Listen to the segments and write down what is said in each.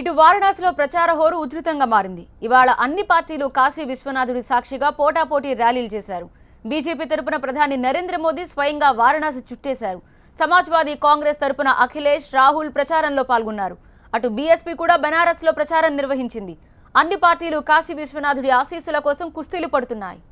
ఇటు వారణాసిలో ప్రచార హోరు ఉధృతంగా మారింది. ఇవాళ అన్ని పార్టీలు కాశీ విశ్వనాథుడి సాక్షిగా పోటాపోటీ ర్యాలీలు చేశారు. బీజేపీ తరపున ప్రధాని నరేంద్ర మోదీ స్వయంగా వారణాసి చుట్టేశారు. సమాజ్వాదీ కాంగ్రెస్ తరపున అఖిలేష్, రాహుల్ ప్రచారంలో పాల్గొన్నారు. అటు బీఎస్పీ కూడా బనారస్లో ప్రచారం నిర్వహించింది. అన్ని పార్టీలు కాశీ విశ్వనాథుడి ఆశీస్సుల కోసం కుస్తీలు పడుతున్నాయి.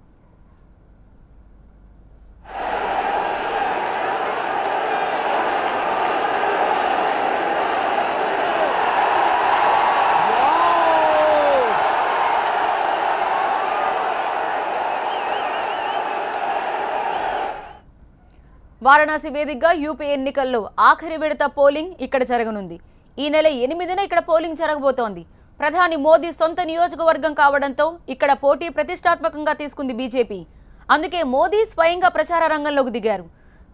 వారణాసి వేదికగా యూపీ ఎన్నికల్లో ఆఖరి విడత పోలింగ్ ఇక్కడ జరగనుంది. ఈ నెల 8న ఇక్కడ పోలింగ్ జరగబోతోంది. ప్రధాని మోదీ సొంత నియోజకవర్గం కావడంతో ఇక్కడ పోటీ ప్రతిష్టాత్మకంగా తీసుకుంది బీజేపీ. అందుకే మోదీ స్వయంగా ప్రచార రంగంలోకి దిగారు.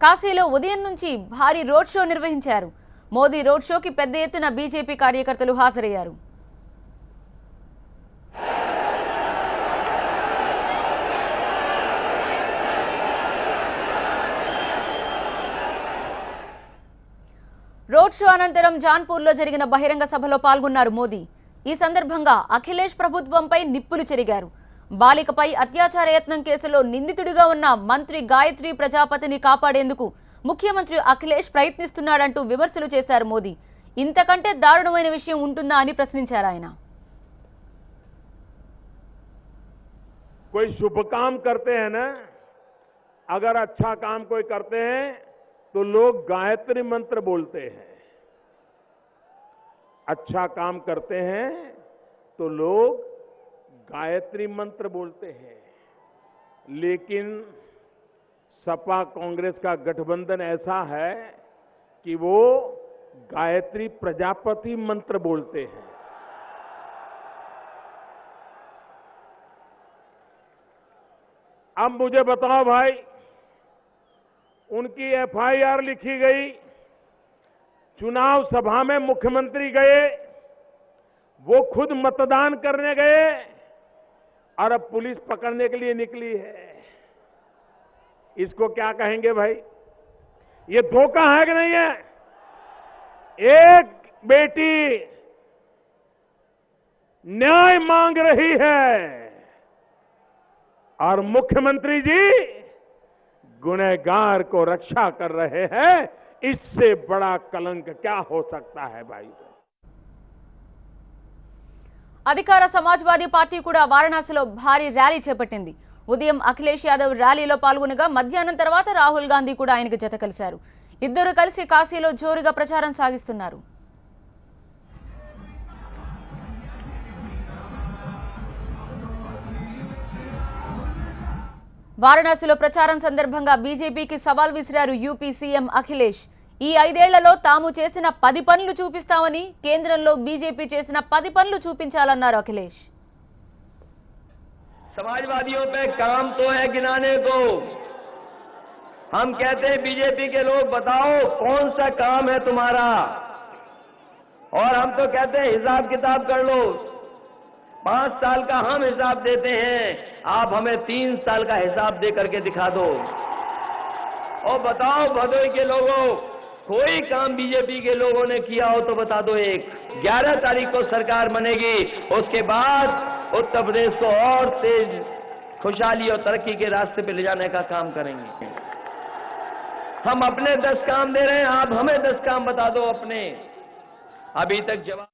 కాశీలో ఉదయం నుంచి భారీ రోడ్ షో నిర్వహించారు. మోదీ రోడ్ షోకి పెద్ద ఎత్తున బీజేపీ కార్యకర్తలు హాజరయ్యారు. రోడ్ షో అనంతరం జాన్పూర్లో జరిగిన బహిరంగ సభలో పాల్గొన్నారు మోదీ. ఈ సందర్భంగా అఖిలేష్ ప్రభుత్వంపై నిప్పులు చెరిగారు. బాలికపై అత్యాచార యత్నం కేసులో నిందితుడిగా ఉన్న మంత్రి గాయత్రి ప్రజాపతిని కాపాడేందుకు ముఖ్యమంత్రి అఖిలేష్ ప్రయత్నిస్తున్నాడంటూ విమర్శలు చేశారు మోదీ. ఇంతకంటే దారుణమైన విషయం ఉంటుందా అని ప్రశ్నించారు ఆయన. कोई शुभ काम करते हैं ना, अगर अच्छा काम कोई करते हैं तो लोग गायत्री मंत्र बोलते हैं। अच्छा काम करते हैं तो लोग गायत्री मंत्र बोलते हैं। लेकिन सपा कांग्रेस का गठबंधन ऐसा है कि वो गायत्री प्रजापति मंत्र बोलते हैं। अब मुझे बताओ भाई, उनकी एफआईआर लिखी गई, चुनाव सभा में मुख्यमंत्री गए, वो खुद मतदान करने गए और अब पुलिस पकड़ने के लिए निकली है। इसको क्या कहेंगे भाई? ये धोखा है कि नहीं है? एक बेटी न्याय मांग रही है और मुख्यमंत्री जी गुनहगार को रक्षा कर रहे हैं। इससे बड़ा कलंक क्या हो सकता है भाई? అధికార సమాజ్వాదీ పార్టీ కూడా వారణాసిలో భారీ ర్యాలీ చేపట్టింది. ఉదయం అఖిలేష్ యాదవ్ ర్యాలీలో పాల్గొనగా మధ్యాహ్నం తర్వాత రాహుల్ గాంధీ కూడా ఆయనకు జత కలిశారు. ఇద్దరు కలిసి కాశీలో జోరుగా ప్రచారం సాగిస్తున్నారు. వారణాసిలో ప్రచారం సందర్భంగా బీజేపీకి సవాల్ విసిరారు యూపీ సీఎం అఖిలేష్. ఈ 5 ఏళ్లలో తాము చేసిన 10 పనులు చూపిస్తామని, కేంద్రంలో బీజేపీ చేసిన 10 పనులు చూపించాలన్నారు అఖిలేష్. समाजवादियों पे काम तो है गिनाने को। हम कहते हैं बीजेपी के लोग बताओ कौन सा काम है तुम्हारा, और हम तो कहते हैं हिसाब किताब कर लो। 5 साल का हम हिसाब देते हैं, आप हमें 3 साल का हिसाब दे करके दिखा दो। और बताओ भदोई के लोगों, कोई काम बीजेपी के लोगों ने किया हो तो बता दो। 11 तारीख को सरकार बनेगी, उसके बाद उत्तर प्रदेश को और तेज खुशहाली और तरक्की के रास्ते पे ले जाने का काम करेंगे। हम अपने 10 काम दे रहे हैं, आप हमें 10 काम बता दो अपने। अभी तक जवाब